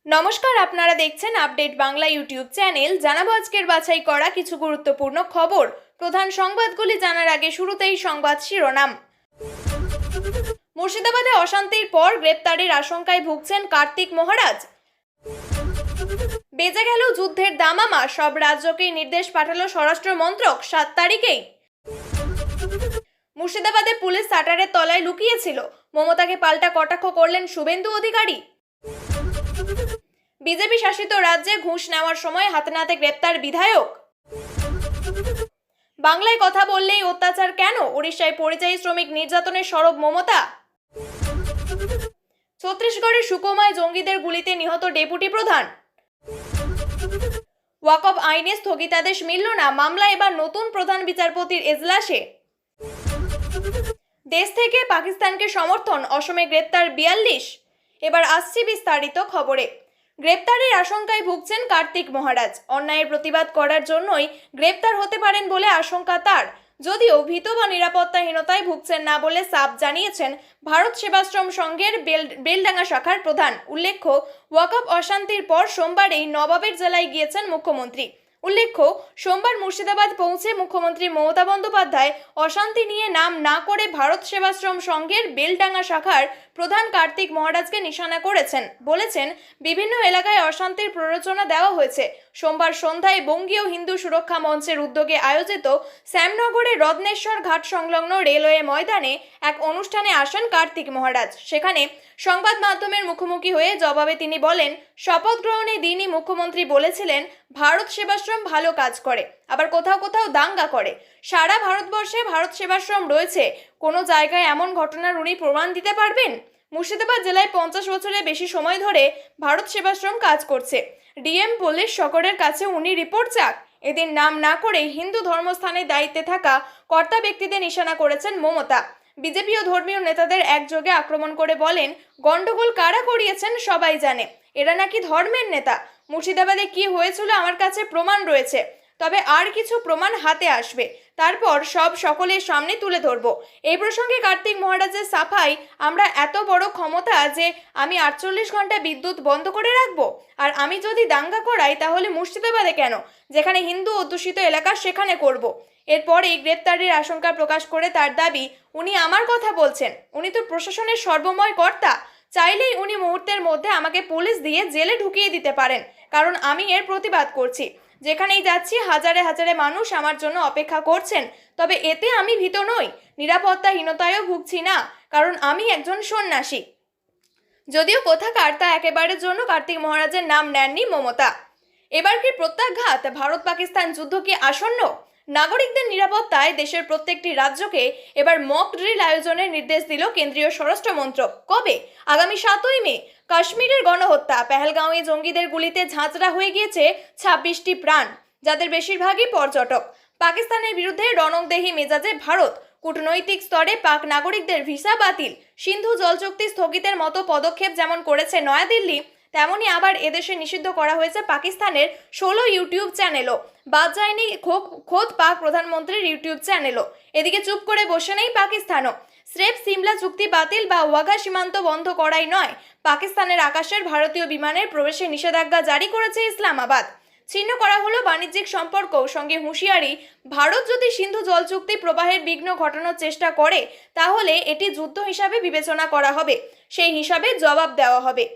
নমস্কার, আপনারা দেখছেন আপডেট বাংলা ইউটিউব চ্যানেল। জানাবো আজকের বাছাই করা কিছু গুরুত্বপূর্ণ খবর। প্রধান সংবাদগুলি জানার আগে শুরুতেই সংবাদ শিরোনাম। মুর্শিদাবাদে অশান্তির পর গ্রেপ্তারের আশঙ্কায় ভুগছেন কার্তিক মহারাজ। বেজে গেল যুদ্ধের দামামা, সব রাজ্যকেই নির্দেশ পাঠালো স্বরাষ্ট্র মন্ত্রক 7 তারিখেই। মুর্শিদাবাদে পুলিশ শাটারের তলায় লুকিয়েছিল, মমতাকে পাল্টা কটাক্ষ করলেন শুভেন্দু অধিকারী। বিজেপি শাসিত রাজ্যে ঘুষ নেওয়ার সময় হাতে নাতে গ্রেপ্তার বিধায়ক। বাংলায় কথা বললেই অত্যাচার কেন, ওড়িশায় পরিযায়ী শ্রমিক নির্যাতনের সরব মমতা। ছত্তিশগড়ের সুকমায় জঙ্গিদের গুলিতে নিহত ডেপুটি প্রধান। ওয়াকফ আইনে স্থগিতাদেশ মিলল না, মামলা এবার নতুন প্রধান বিচারপতির এজলাসে। দেশ থেকে পাকিস্তানকে সমর্থন, অসমে গ্রেপ্তার 42। এবার আসছি বিস্তারিত খবরে। গ্রেপ্তারের আশঙ্কায় ভুগছেন কার্তিক মহারাজ। অন্যায়ের প্রতিবাদ করার জন্যই গ্রেপ্তার হতে পারেন বলে আশঙ্কা তার। যদিও ভীত বা নিরাপত্তাহীনতায় ভুগছেন না বলে সাফ জানিয়েছেন ভারত সেবাশ্রম সংঘের বেলডাঙ্গা শাখার প্রধান। উল্লেখ্য, ওয়াকফ অশান্তির পর সোমবার এই নবাবের জেলায় গিয়েছেন মুখ্যমন্ত্রী। উল্লেখ্য, সোমবার মুর্শিদাবাদ পৌঁছে মুখ্যমন্ত্রী মমতা বন্দ্যোপাধ্যায় অশান্তি নিয়ে নাম না করে ভারত সেবাশ্রম সংঘের বেলডাঙ্গা শাখার প্রধান কার্তিক মহারাজকে নিশানা করেছেন। বলেছেন, বিভিন্ন এলাকায় অশান্তির প্ররোচনা দেওয়া হয়েছে। সোমবার সন্ধ্যায় বঙ্গীয় হিন্দু সুরক্ষা মঞ্চের উদ্যোগে আয়োজিত শ্যামনগরের রত্নেশ্বর ঘাট সংলগ্ন রেলওয়ে ময়দানে এক অনুষ্ঠানে আসেন কার্তিক মহারাজ। সেখানে সংবাদ মাধ্যমের মুখোমুখি হয়ে জবাবে তিনি বলেন, শপথ গ্রহণের দিনই মুখ্যমন্ত্রী বলেছিলেন ভারত সেবাশ্রম ভালো কাজ করে, আবার কোথাও কোথাও দাঙ্গা করে। সারা ভারতবর্ষে ভারত সেবাশ্রম রয়েছে, কোনো জায়গায় এমন ঘটনার উনি প্রমাণ দিতে পারবেন? মুর্শিদাবাদ জেলায় 50 বছরের বেশি সময় ধরে ভারত সেবাশ্রম কাজ করছে। ডিএম পুলিশ সকলের কাছে উনি রিপোর্ট চাক। এদিন নাম না করে হিন্দু ধর্মস্থানের দায়িত্বে থাকা কর্তা ব্যক্তিদের নিশানা করেছেন মমতা। বিজেপি ও ধর্মীয় নেতাদের একযোগে আক্রমণ করে বলেন, গন্ডগোল কারা করিয়েছেন সবাই জানে, এরা নাকি ধর্মের নেতা। মুর্শিদাবাদে কি হয়েছিল আমার কাছে প্রমাণ রয়েছে, তবে আর কিছু প্রমাণ হাতে আসবে, তারপর সব সকলের সামনে তুলে ধরব। এই প্রসঙ্গে কার্তিক মহারাজের সাফাই, আমরা এত বড় ক্ষমতা যে আমি 48 ঘন্টা বিদ্যুৎ বন্ধ করে রাখবো, আর আমি যদি দাঙ্গা করাই তাহলে মুর্শিদাবাদে কেন, যেখানে হিন্দু অধ্যুষিত এলাকা সেখানে করব। এরপরেই গ্রেপ্তারের আশঙ্কা প্রকাশ করে তার দাবি, উনি আমার কথা বলছেন, উনি তো প্রশাসনের সর্বময় কর্তা, চাইলেই উনি মুহূর্তের মধ্যে আমাকে পুলিশ দিয়ে জেলে ঢুকিয়ে দিতে পারেন, কারণ আমি এর প্রতিবাদ করছি। যেখানেই যাচ্ছি হাজারে হাজারে মানুষ আমার জন্য অপেক্ষা করছেন, তবে এতে আমি ভীত নই, নিরাপত্তাহীনতায়ও ভুগছি না, কারণ আমি একজন সন্ন্যাসী। যদিও কোথাকার তা একেবারের জন্য কার্তিক মহারাজের নাম নেননি মমতা। এবার কি প্রত্যাঘাত, ভারত পাকিস্তান যুদ্ধ কি আসন্ন? নাগরিকদের নিরাপত্তায় দেশের প্রত্যেকটি রাজ্যকে এবার মক ড্রিল আয়োজনের নির্দেশ দিল কেন্দ্রীয় স্বরাষ্ট্র মন্ত্রক। কবে? আগামী 7ই মে। কাশ্মীরের গণহত্যা, পেহেলগাঁওয়ে জঙ্গিদের গুলিতে ঝাঁঝরা হয়ে গিয়েছে 26টি প্রাণ, যাদের বেশিরভাগই পর্যটক। পাকিস্তানের বিরুদ্ধে রণংদেহী মেজাজে ভারত। কূটনৈতিক স্তরে পাক নাগরিকদের ভিসা বাতিল, সিন্ধু জল চুক্তি স্থগিতের মতো পদক্ষেপ যেমন করেছে নয়াদিল্লি, তেমনি আবার এদেশে নিষিদ্ধ করা হয়েছে পাকিস্তানের 16 ইউটিউব চ্যানেলও। বাদ যায়নি খোদ পাক প্রধানমন্ত্রীর ইউটিউব চ্যানেলও। এদিকে চুপ করে বসে নেই পাকিস্তানও। স্রেফ সিমলা চুক্তি বাতিল বা ওয়াঘা সীমান্ত বন্ধ করাই নয়, পাকিস্তানের আকাশের ভারতীয় বিমানের প্রবেশে নিষেধাজ্ঞা জারি করেছে ইসলামাবাদ। ছিন্ন করা হলো বাণিজ্যিক সম্পর্ক, সঙ্গে হুঁশিয়ারি, ভারত যদি সিন্ধু জল চুক্তি প্রবাহের বিঘ্ন ঘটানোর চেষ্টা করে তাহলে এটি যুদ্ধ হিসাবে বিবেচনা করা হবে, সেই হিসাবে জবাব দেওয়া হবে।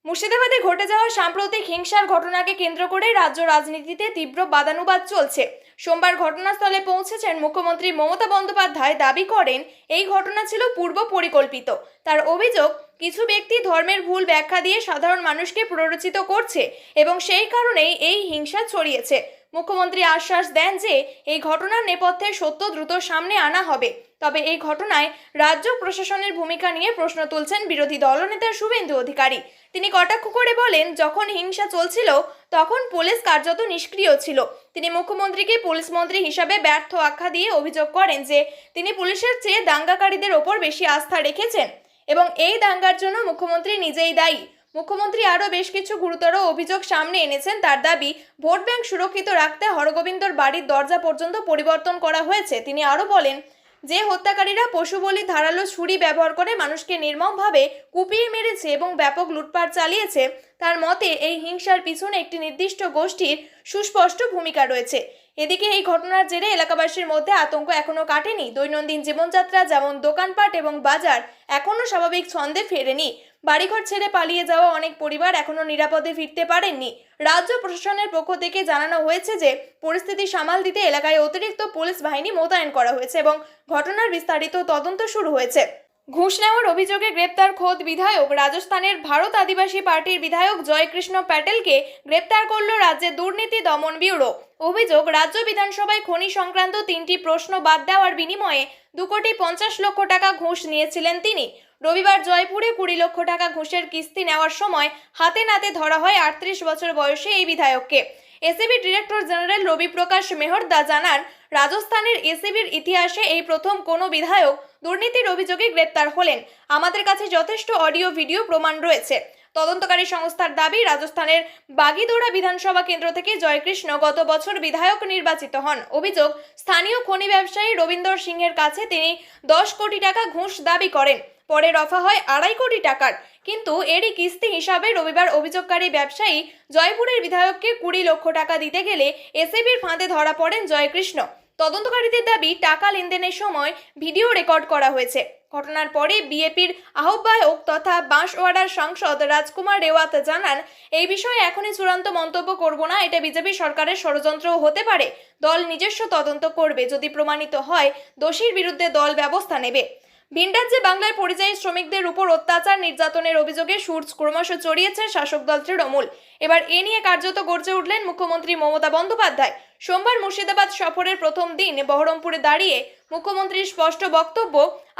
মুর্শিদাবাদে ঘটে যাওয়া সাম্প্রতিক হিংসার ঘটনাকে কেন্দ্র করে রাজ্য রাজনীতিতে তীব্র বাদানুবাদ চলছে। সোমবার ঘটনাস্থলে পৌঁছেছেন মুখ্যমন্ত্রী মমতা বন্দ্যোপাধ্যায়। দাবি করেন এই ঘটনা ছিল পূর্ব পরিকল্পিত। তার অভিযোগ, কিছু ব্যক্তি ধর্মের ভুল ব্যাখ্যা দিয়ে সাধারণ মানুষকে প্ররোচিত করছে এবং সেই কারণেই এই হিংসা ছড়িয়েছে। মুখ্যমন্ত্রী আশ্বাস দেন যে এই ঘটনার নেপথ্যে সত্য দ্রুত সামনে আনা হবে। তবে এই ঘটনায় রাজ্য প্রশাসনের ভূমিকা নিয়ে প্রশ্ন তুলছেন বিরোধী দলনেতা শুভেন্দু অধিকারী। তিনি কটাক্ষ করে বলেন, যখন হিংসা চলছিল তখন পুলিশ কার্যত নিষ্ক্রিয় ছিল। তিনি মুখ্যমন্ত্রীকে পুলিশ মন্ত্রী হিসাবে ব্যর্থ আখ্যা দিয়ে অভিযোগ করেন যে তিনি পুলিশের চেয়ে দাঙ্গাকারীদের ওপর বেশি আস্থা রেখেছেন এবং এই দাঙ্গার জন্য মুখ্যমন্ত্রী নিজেই দায়ী। মুখ্যমন্ত্রী আরও বেশ কিছু গুরুতর অভিযোগ সামনে এনেছেন। তার দাবি, ভোট ব্যাংক সুরক্ষিত রাখতে হরগোবিন্দর বাড়ির দরজা পর্যন্ত পরিবর্তন করা হয়েছে। তিনি আরও বলেন, যে হত্যাকারীরা পশু বলি ধারালো ছুরি ব্যবহার করে মানুষকে নির্মমভাবে কুপিয়ে মেরেছে এবং ব্যাপক লুটপাট চালিয়েছে, তার মতে এই হিংসার পিছনে একটি নির্দিষ্ট গোষ্ঠীর সুস্পষ্ট ভূমিকা রয়েছে। এদিকে এই ঘটনার জেরে এলাকাবাসীর মধ্যে আতঙ্ক এখনো কাটেনি। দৈনন্দিন জীবনযাত্রা যেমন দোকানপাট এবং বাজার এখনো স্বাভাবিক ছন্দে ফেরেনি। বাড়িঘর ছেড়ে পালিয়ে যাওয়া অনেক পরিবার এখনো নিরাপদে ফিরতে পারেননি। রাজ্য প্রশাসনের পক্ষ থেকে জানানো হয়েছে যে পরিস্থিতি সামাল দিতে এলাকায় অতিরিক্ত পুলিশ বাহিনী মোতায়েন করা হয়েছে এবং ঘটনার বিস্তারিত তদন্ত শুরু হয়েছে। ঘুষ নেওয়ার অভিযোগে গ্রেপ্তার খোদ বিধায়ক রাজস্থানের ভারত আদিবাসী পার্টির বিধায়ক জয়কৃষ্ণ প্যাটেলকে গ্রেপ্তার করল রাজ্যের দুর্নীতি দমন ব্যুরো। অভিযোগ, রাজ্য বিধানসভায় খনি সংক্রান্ত 3টি প্রশ্ন বাদ দেওয়ার বিনিময়ে 2,50,00,000 টাকা ঘুষ নিয়েছিলেন তিনি। রবিবার জয়পুরে 20 লক্ষ টাকা ঘুষের কিস্তি নেওয়ার সময় হাতে নাতে ধরা হয় 38 বছর বয়সী এই বিধায়ককে। এসিবি ডিরেক্টর জেনারেল রবি প্রকাশ মেহরদা জানান, রাজস্থানের এসিবির ইতিহাসে এই প্রথম কোনো বিধায়ক দুর্নীতির অভিযোগে গ্রেপ্তার হলেন। আমাদের কাছে যথেষ্ট অডিও ভিডিও প্রমাণ রয়েছে। তদন্তকারী সংস্থার দাবি, রাজস্থানের বাগিদোড়া বিধানসভা কেন্দ্র থেকে জয়কৃষ্ণ গত বছর বিধায়ক নির্বাচিত হন। অভিযোগ, স্থানীয় খনি ব্যবসায়ী রবীন্দর সিংহের কাছে তিনি 10 কোটি টাকা ঘুষ দাবি করেন। পরে রফা হয় 2.5 কোটি টাকার, কিন্তু এরই কিস্তি হিসাবে রবিবার অভিযোগকারী ব্যবসায়ী জয়পুরের বিধায়ককে 20 লক্ষ টাকা দিতে গেলে এসিবির ফাঁদে ধরা পড়েন জয়কৃষ্ণ। তদন্তকারীদের দাবি, টাকা লেনদেনের সময় ভিডিও রেকর্ড করা হয়েছে। ঘটনার পরে বিএপির আহ্বায়ক তথা বাঁশওয়াড়ার সাংসদ রাজকুমার রেওয়াত জানান, এই বিষয়ে এখনই চূড়ান্ত মন্তব্য করব না। এটা বিজেপি সরকারের ষড়যন্ত্রও হতে পারে। দল নিজস্ব তদন্ত করবে। যদি প্রমাণিত হয়, দোষীর বিরুদ্ধে দল ব্যবস্থা নেবে। ভিন রাজ্যে বাংলায় পরিযায়ী শ্রমিকদের উপর অত্যাচার নির্যাতনের অভিযোগে সুর ক্রমশ চড়িয়েছে শাসক দল তৃণমূল। এবার এ নিয়ে কার্যত গর্জে উঠলেন মুখ্যমন্ত্রী মমতা বন্দ্যোপাধ্যায়। সোমবার মুর্শিদাবাদ সফরের প্রথম দিন বহরমপুরে দাঁড়িয়ে মুখ্যমন্ত্রীর স্পষ্ট বক্তব্য,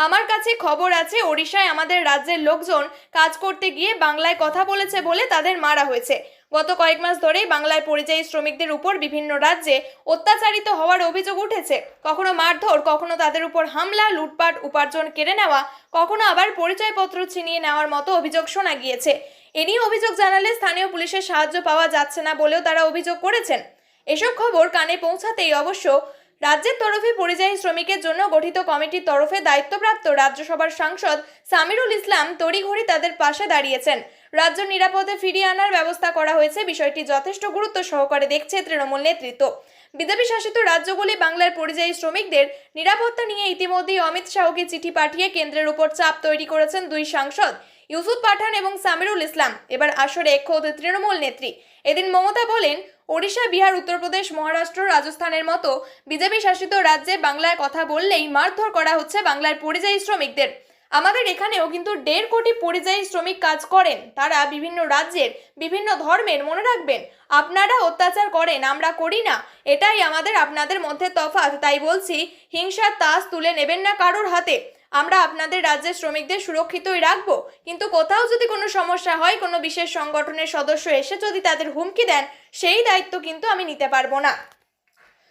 আমার কাছে খবর আছে ওড়িশায় আমাদের রাজ্যের লোকজন কাজ করতে গিয়ে বাংলায় কথা বলেছে বলে তাদের মারা হয়েছে। গত কয়েক মাস ধরেই বাংলায় পরিযায়ী শ্রমিকদের উপর বিভিন্ন রাজ্যে অত্যাচারিত হওয়ার অভিযোগ উঠেছে। কখনো মারধর, কখনো তাদের উপর হামলা, লুটপাট, উপার্জন কেড়ে নেওয়া, কখনো আবার পরিচয়পত্র ছিনিয়ে নেওয়ার মতো অভিযোগ শোনা গিয়েছে। এ নিয়ে অভিযোগ জানালে স্থানীয় পুলিশের সাহায্য পাওয়া যাচ্ছে না বলেও তারা অভিযোগ করেছেন। এসব খবর কানে পৌঁছাতেই অবশ্য রাজ্যের তরফে পরিযায়ী শ্রমিকের জন্য গঠিত কমিটির তরফে দায়িত্বপ্রাপ্ত রাজ্যসভার সাংসদ সামিরুল ইসলাম তড়িঘড়ি তাদের পাশে দাঁড়িয়েছেন। রাজ্য নিরাপদে ফিরিয়ে আনার ব্যবস্থা করা হয়েছে। বিষয়টি যথেষ্ট গুরুত্ব সহকারে দেখছে তৃণমূল নেতৃত্ব। বিজেপি শাসিত রাজ্যগুলি বাংলার পরিযায়ী শ্রমিকদের নিরাপত্তা নিয়ে ইতিমধ্যেই অমিত শাহকে চিঠি পাঠিয়ে কেন্দ্রের উপর চাপ তৈরি করেছেন দুই সাংসদ ইউসুফ পাঠান এবং সামিরুল ইসলাম। এবার আসরে খোদ তৃণমূল নেত্রী। এদিন মমতা বলেন, ওড়িশা, বিহার, উত্তরপ্রদেশ, মহারাষ্ট্র, রাজস্থানের মতো বিজেপি শাসিত রাজ্যে বাংলায় কথা বললেই মারধর করা হচ্ছে বাংলার পরিযায়ী শ্রমিকদের। আমাদের এখানেও কিন্তু 1.5 কোটি পরিযায়ী শ্রমিক কাজ করেন। তারা বিভিন্ন রাজ্যের, বিভিন্ন ধর্মের। মনে রাখবেন, আপনারা অত্যাচার করেন, আমরা করি না। এটাই আমাদের আপনাদের মধ্যে তফাৎ। তাই বলছি, হিংসার তাস তুলে নেবেন না কারোর হাতে। আমরা আপনাদের রাজ্যের শ্রমিকদের সুরক্ষিতই রাখবো, কিন্তু কোথাও যদি কোনো সমস্যা হয়, কোনো বিশেষ সংগঠনের সদস্য এসে যদি তাদের হুমকি দেন, সেই দায়িত্ব কিন্তু আমি নিতে পারবো না।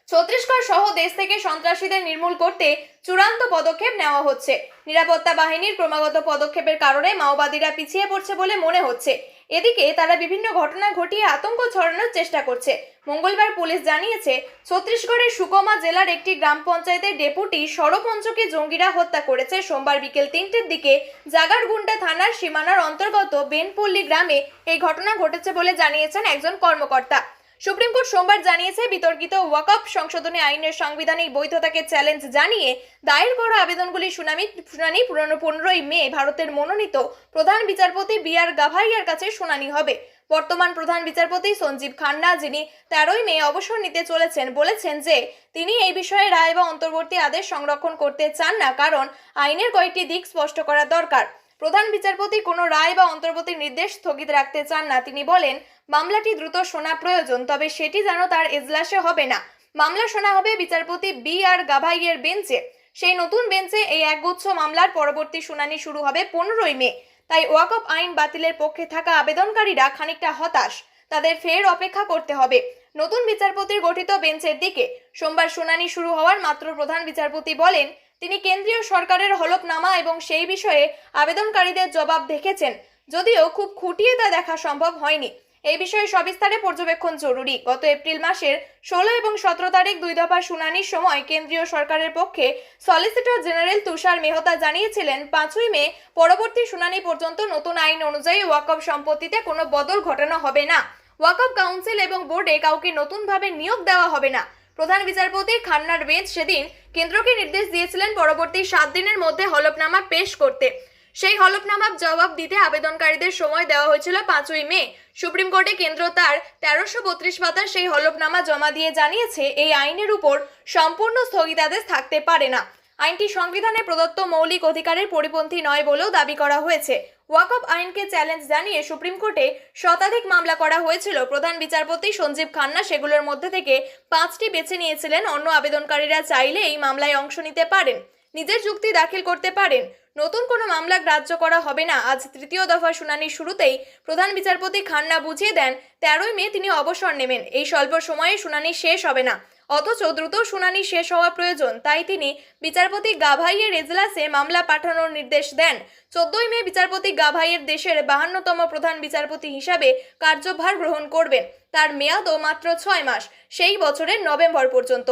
ছত্তিশগড় সহ দেশ থেকে সন্ত্রাসীদের নির্মূল করতে চূড়ান্ত পদক্ষেপ নেওয়া হচ্ছে। নিরাপত্তা বাহিনীর ক্রমাগত পদক্ষেপের কারণে মাওবাদীরা পিছিয়ে পড়ছে বলে মনে হচ্ছে। এদিকে তারা বিভিন্ন ঘটনা ঘটিয়ে আতঙ্ক ছড়ানোর চেষ্টা করছে। মঙ্গলবার পুলিশ জানিয়েছে, ছত্তিশগড়ের সুকমা জেলার একটি গ্রাম পঞ্চায়েতের ডেপুটি সরপঞ্চকে জঙ্গিরা হত্যা করেছে। সোমবার বিকেল 3টের দিকে জাগারগুন্ডা থানার সীমানার অন্তর্গত বেনপল্লী গ্রামে এই ঘটনা ঘটেছে বলে জানিয়েছেন একজন কর্মকর্তা। সুপ্রিম কোর্ট সোমবার জানিয়েছে, বিতর্কিত ওয়াকফ সংশোধনী আইনের সাংবিধানিক বৈধতাকে চ্যালেঞ্জ জানিয়ে দায়ের করা আবেদনগুলির শুনানি 15ই মে ভারতের মনোনীত প্রধান বিচারপতি বি.আর. গাভাইয়ার কাছে শুনানি হবে। বর্তমান প্রধান বিচারপতি সঞ্জীব খান্না, যিনি 13ই মে অবসর নিতে চলেছেন, বলেছেন যে তিনি এই বিষয়ে রায় বা অন্তর্বর্তী আদেশ সংরক্ষণ করতে চান না, কারণ আইনের কয়েকটি দিক স্পষ্ট করা দরকার। প্রধান বিচারপতি কোনো রায় বা অন্তর্বর্তী নির্দেশ স্থগিত রাখতে চান না। তিনি বলেন, মামলাটি দ্রুত শোনা প্রয়োজন, তবে সেটি যেন তার এজলাসে হবে না। মামলা শোনা হবে বিচারপতি বি.আর. গাভাইয়ের বেঞ্চে। সেই নতুন বেঞ্চে এই একগুচ্ছ মামলার পরবর্তী শুনানি শুরু হবে 15ই মে। তাই ওয়াকফ আইন বাতিলের পক্ষে থাকা আবেদনকারীরা খানিকটা হতাশ। তাদের ফের অপেক্ষা করতে হবে নতুন বিচারপতির গঠিত বেঞ্চের দিকে। সোমবার শুনানি শুরু হওয়ার মাত্র প্রধান বিচারপতি বলেন, তিনি কেন্দ্রীয় সরকারের হলফনামা এবং সেই বিষয়ে আবেদনকারীদের জবাব দেখেছেন, যদিও খুব খুঁটিয়ে তা দেখা সম্ভব হয়নি। এই বিষয়ে সবিস্তারে পর্যবেক্ষণ জরুরি। গত এপ্রিল মাসের 16 এবং 17 তারিখ 2 দফা শুনানির সময় কেন্দ্রীয় সরকারের পক্ষে সলিসিটর জেনারেল তুষার মেহতা জানিয়েছিলেন 5ই মে পরবর্তী শুনানি পর্যন্ত নতুন আইন অনুযায়ী ওয়াকফ সম্পত্তিতে কোনো বদল ঘটানো হবে না। ওয়াকফ কাউন্সিল এবং বোর্ডে কাউকে নতুনভাবে নিয়োগ দেওয়া হবে না। প্রধান বিচারপতি খান্নার বেঞ্চ সেদিন কেন্দ্রকে নির্দেশ দিয়েছিলেন পরবর্তী 7 দিনের মধ্যে হলফনামা পেশ করতে। সেই হলফনামার জবাব দিতে আবেদনকারীদের সময় দেওয়া হয়েছিল 5ই মে। সুপ্রিম কোর্টে কেন্দ্র তার 1332 পাতার সেই হলফনামা জমা দিয়ে জানিয়েছে এই আইনের উপর সম্পূর্ণ স্থগিতাদেশ থাকতে পারে না। আইনটি সংবিধানে প্রদত্ত মৌলিক অধিকারের পরিপন্থী নয় বলেও দাবি করা হয়েছে। ওয়াকফ আইনকে চ্যালেঞ্জ জানিয়ে সুপ্রিম কোর্টে শতাধিক মামলা করা হয়েছিল। প্রধান বিচারপতি সঞ্জীব খান্না সেগুলোর মধ্যে থেকে 5টি বেছে নিয়েছিলেন। অন্য আবেদনকারীরা চাইলে এই মামলায় অংশ নিতে পারেন, নিজের যুক্তি দাখিল করতে পারেন। নতুন কোনো মামলা গ্রাহ্য করা হবে না। আজ তৃতীয় দফা শুনানির শুরুতেই প্রধান বিচারপতি খান্না বুঝিয়ে দেন 13ই মে তিনি অবসর নেবেন। এই স্বল্প সময়ে শুনানি শেষ হবে না, অথচ দ্রুত শুনানি শেষ হওয়া প্রয়োজন। তাই তিনি বিচারপতি গাভাইয়ের এজলাসে মামলা পাঠানোর নির্দেশ দেন। 14ই মে বিচারপতি গাভাইয়ের দেশের 52তম প্রধান বিচারপতি হিসাবে কার্যভার গ্রহণ করবেন। তার মেয়াদও মাত্র 6 মাস, সেই বছরের নভেম্বর পর্যন্ত।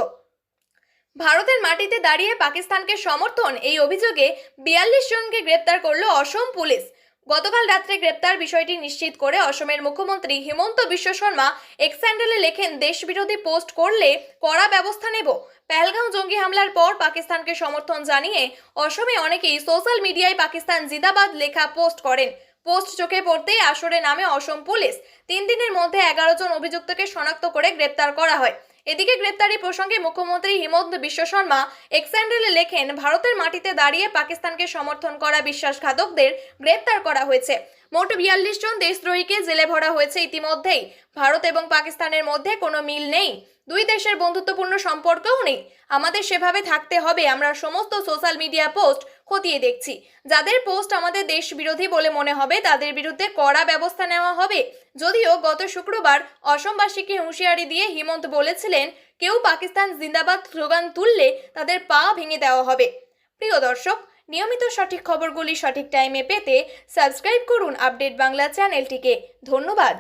ভারতের মাটিতে দাঁড়িয়ে পাকিস্তানকে সমর্থন, এই অভিযোগে 42 জনকে গ্রেপ্তার করল অসম পুলিশ। গতকাল রাত্রে গ্রেপ্তার বিষয়টি নিশ্চিত করে অসমের মুখ্যমন্ত্রী হিমন্ত বিশ্ব শর্মা এক্স হ্যান্ডেলে লেখেন, দেশবিরোধী পোস্ট করলে কড়া ব্যবস্থা নেব। পেহেলগাঁও জঙ্গি হামলার পর পাকিস্তানকে সমর্থন জানিয়ে অসমে অনেকেই সোশ্যাল মিডিয়ায় পাকিস্তান জিন্দাবাদ লেখা পোস্ট করেন। পোস্ট চোখে পড়তেই আসরে নামে অসম পুলিশ। 3 দিনের মধ্যে 11 জন অভিযুক্তকে শনাক্ত করে গ্রেপ্তার করা হয়। এদিকে গ্রেপ্তারি প্রসঙ্গে মুখ্যমন্ত্রী হিমন্ত বিশ্ব শর্মা এক্স হ্যান্ডেলে লেখেন, ভারতের মাটিতে দাঁড়িয়ে পাকিস্তানকে সমর্থন করা বিশ্বাসঘাতকদের গ্রেপ্তার করা হয়েছে। মোট 42 জন দেশদ্রোহীকে জেলে ভরা হয়েছে ইতিমধ্যেই। ভারত এবং পাকিস্তানের মধ্যে কোনো মিল নেই, দুই দেশের বন্ধুত্বপূর্ণ সম্পর্কও নেই। আমাদের সেভাবে থাকতে হবে। আমরা সমস্ত সোশ্যাল মিডিয়া পোস্ট খতিয়ে দেখছি। যাদের পোস্ট আমাদের দেশ বিরোধী বলে মনে হবে তাদের বিরুদ্ধে কড়া ব্যবস্থা নেওয়া হবে। যদিও গত শুক্রবার অসমবাসীকে হুঁশিয়ারি দিয়ে হিমন্ত বলেছিলেন, কেউ পাকিস্তান জিন্দাবাদ স্লোগান তুললে তাদের পা ভেঙে দেওয়া হবে। প্রিয় দর্শক, নিয়মিত সঠিক খবরগুলি সঠিক টাইমে পেতে সাবস্ক্রাইব করুন আপডেট বাংলা চ্যানেলটিকে। ধন্যবাদ।